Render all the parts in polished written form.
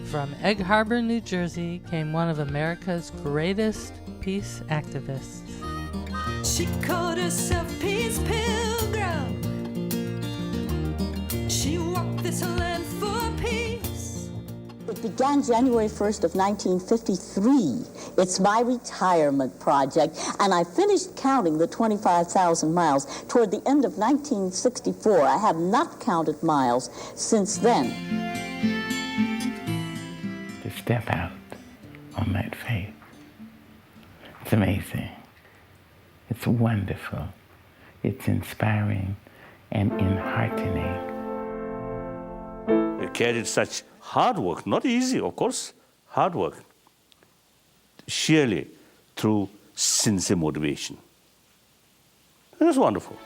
From Egg Harbor, New Jersey, came one of America's greatest peace activists. She called herself Peace Pilgrim. She walked this land for peace. It began January 1st of 1953. It's my retirement project, and I finished counting the 25,000 miles toward the end of 1964. I have not counted miles since then. To step out on that faith, it's amazing. It's wonderful. It's inspiring and enheartening. They carried such hard work, not easy, of course, hard work, sheerly through sincere motivation. It was wonderful.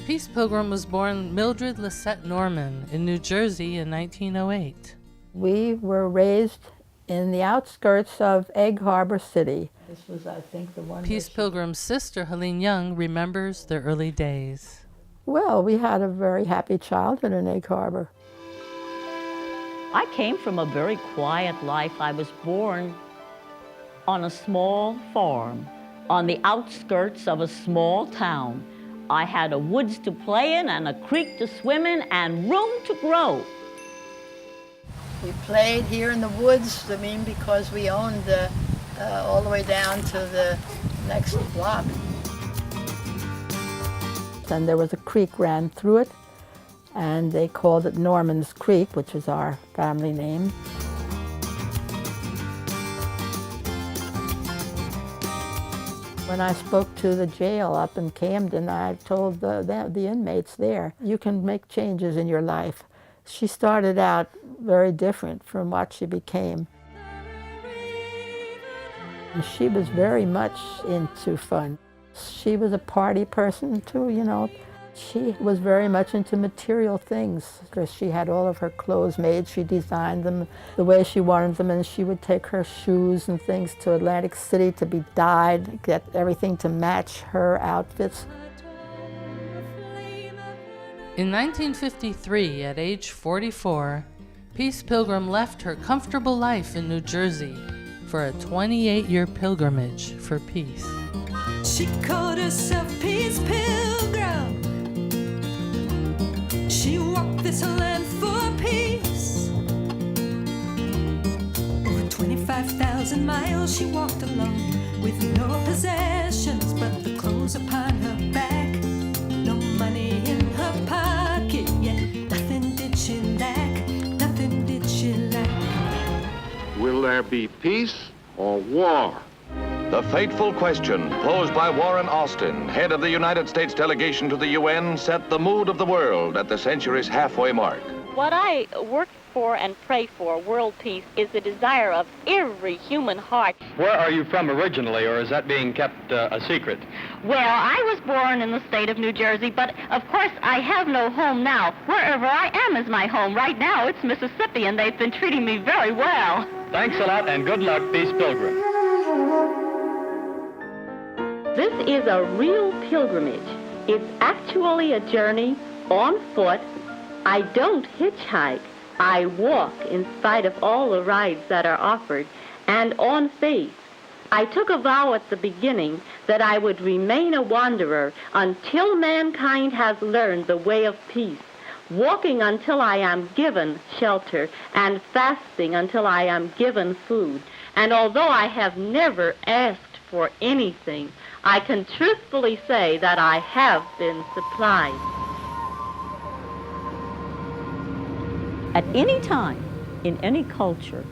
Peace Pilgrim was born Mildred Lisette Norman in New Jersey in 1908. We were raised in the outskirts of Egg Harbor City. This was, I think, the one. Peace Pilgrim's sister, Helene Young, remembers their early days. Well, we had a very happy childhood in Egg Harbor. I came from a very quiet life. I was born on a small farm on the outskirts of a small town. I had a woods to play in and a creek to swim in and room to grow. We played here in the woods, because we owned all the way down to the next block. And there was a creek ran through it, and they called it Norman's Creek, which is our family name. When I spoke to the jail up in Camden, I told the inmates there, you can make changes in your life. She started out very different from what she became. She was very much into fun. She was a party person too, you know. She was very much into material things because she had all of her clothes made. She designed them the way she wanted them, and she would take her shoes and things to Atlantic City to be dyed, get everything to match her outfits. In 1953, at age 44, Peace Pilgrim left her comfortable life in New Jersey for a 28-year pilgrimage for peace. She called herself Peace Pilgrim. She walked this land for peace. Over 25,000 miles she walked alone, with no possessions but the clothes upon her back. No money in her pocket, yet nothing did she lack, nothing did she lack. Will there be peace or war? The fateful question posed by Warren Austin, head of the United States delegation to the UN, set the mood of the world at the century's halfway mark. What I work for and pray for, world peace, is the desire of every human heart. Where are you from originally, or is that being kept a secret? Well, I was born in the state of New Jersey, but of course I have no home now. Wherever I am is my home. Right now it's Mississippi, and they've been treating me very well. Thanks a lot, and good luck, Peace Pilgrim. This is a real pilgrimage. It's actually a journey on foot. I don't hitchhike. I walk in spite of all the rides that are offered, and on faith. I took a vow at the beginning that I would remain a wanderer until mankind has learned the way of peace, walking until I am given shelter, and fasting until I am given food. And although I have never asked for anything, I can truthfully say that I have been supplied. At any time, in any culture,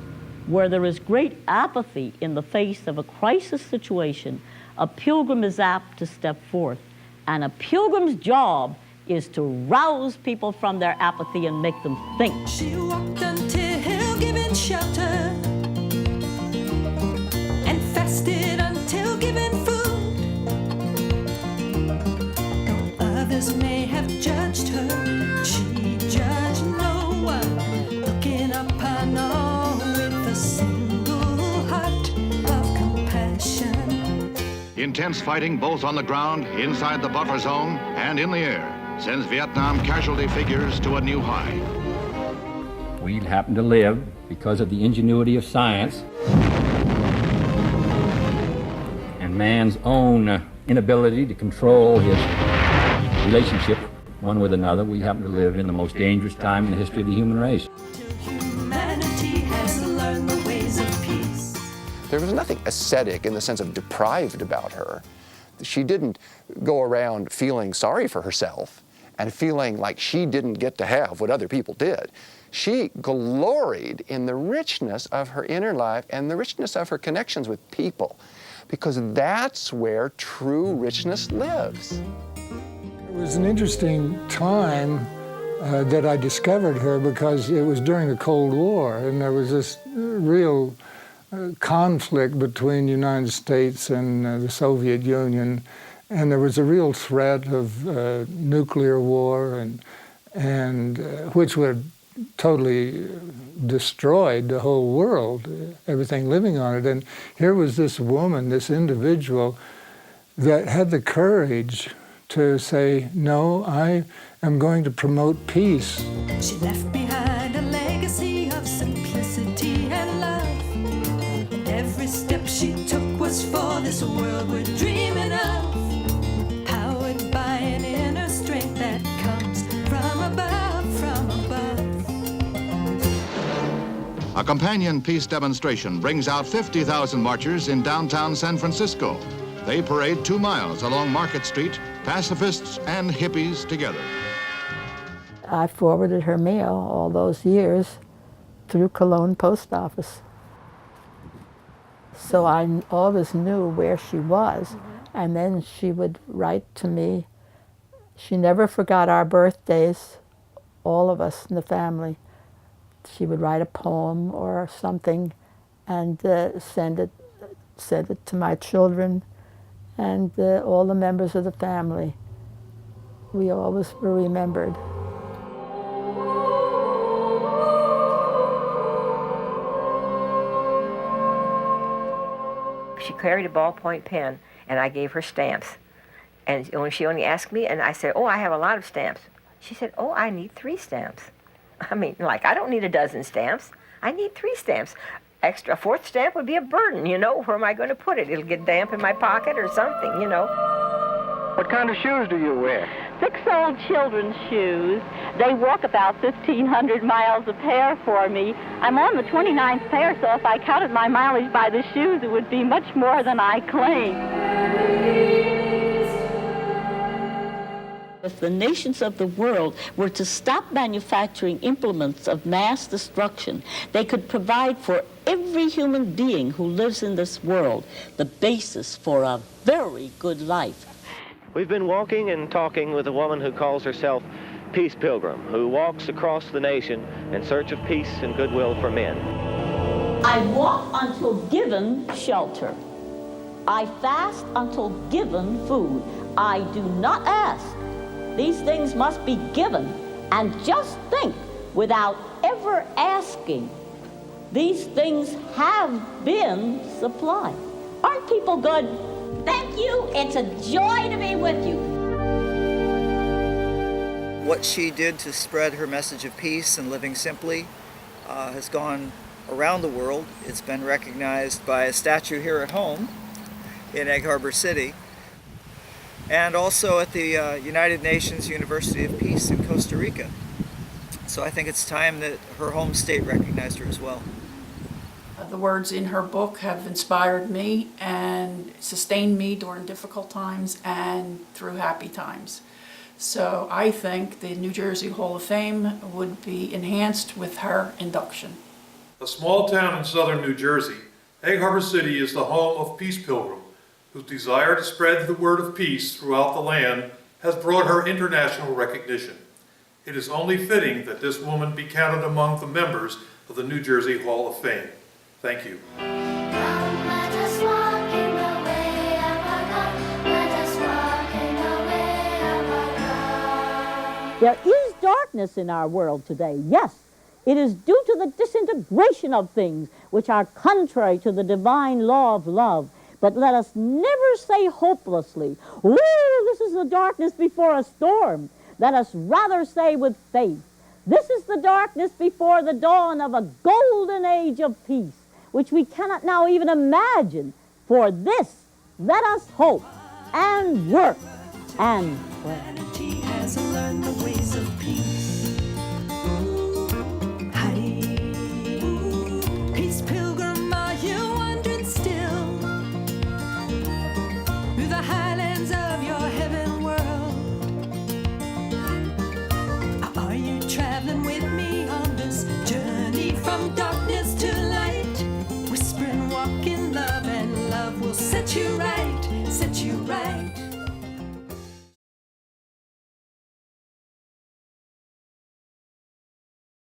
where there is great apathy in the face of a crisis situation, a pilgrim is apt to step forth. And a pilgrim's job is to rouse people from their apathy and make them think. She walked until given shelter, and fasted until given food. Though others may have judged her, she judged no one, looking upon all with a single heart of compassion. Intense fighting both on the ground, inside the buffer zone, and in the air sends Vietnam casualty figures to a new high. We happen to live because of the ingenuity of science and man's own inability to control his relationship one with another. We happen to live in the most dangerous time in the history of the human race. Humanity has learned the ways of peace. There was nothing ascetic in the sense of deprived about her. She didn't go around feeling sorry for herself and feeling like she didn't get to have what other people did. She gloried in the richness of her inner life and the richness of her connections with people, because that's where true richness lives. It was an interesting time that I discovered her, because it was during the Cold War, and there was this real conflict between the United States and the Soviet Union, and there was a real threat of nuclear war, and which would have totally destroyed the whole world, everything living on it. And here was this woman, this individual, that had the courage to say, no, I am going to promote peace. She left behind a legacy of simplicity and love. And every step she took was for this world we're dreaming of, powered by an inner strength that comes from above, from above. A companion peace demonstration brings out 50,000 marchers in downtown San Francisco. They parade 2 miles along Market Street, pacifists and hippies together. I forwarded her mail all those years through Cologne Post Office. So I always knew where she was. And then she would write to me. She never forgot our birthdays, all of us in the family. She would write a poem or something and send it to my children and all the members of the family. We always were remembered. She carried a ballpoint pen, and I gave her stamps. And when she only asked me, and I said, oh, I have a lot of stamps. She said, oh, I need 3 stamps. I mean, like, I don't need a dozen stamps. I need 3 stamps. A 4th stamp would be a burden, you know. Where am I going to put it? It'll get damp in my pocket or something, you know. What kind of shoes do you wear? 6 old children's shoes. They walk about 1,500 miles a pair for me. I'm on the 29th pair, so if I counted my mileage by the shoes, it would be much more than I claim. If the nations of the world were to stop manufacturing implements of mass destruction, they could provide for every human being who lives in this world the basis for a very good life. We've been walking and talking with a woman who calls herself Peace Pilgrim, who walks across the nation in search of peace and goodwill for men. I walk until given shelter. I fast until given food. I do not ask. These things must be given, and just think, without ever asking, these things have been supplied. Aren't people good? Thank you. It's a joy to be with you. What she did to spread her message of peace and living simply has gone around the world. It's been recognized by a statue here at home in Egg Harbor City, and also at the United Nations University of Peace in Costa Rica. So I think it's time that her home state recognized her as well. The words in her book have inspired me and sustained me during difficult times and through happy times. So I think the New Jersey Hall of Fame would be enhanced with her induction. A small town in southern New Jersey, Egg Harbor City is the home of Peace Pilgrim, whose desire to spread the word of peace throughout the land has brought her international recognition. It is only fitting that this woman be counted among the members of the New Jersey Hall of Fame. Thank you. There is darkness in our world today, yes. It is due to the disintegration of things which are contrary to the divine law of love. But let us never say hopelessly, "Ooh, this is the darkness before a storm." Let us rather say with faith, "This is the darkness before the dawn of a golden age of peace, which we cannot now even imagine. For this, let us hope and work and pray." Humanity has learned the ways of peace.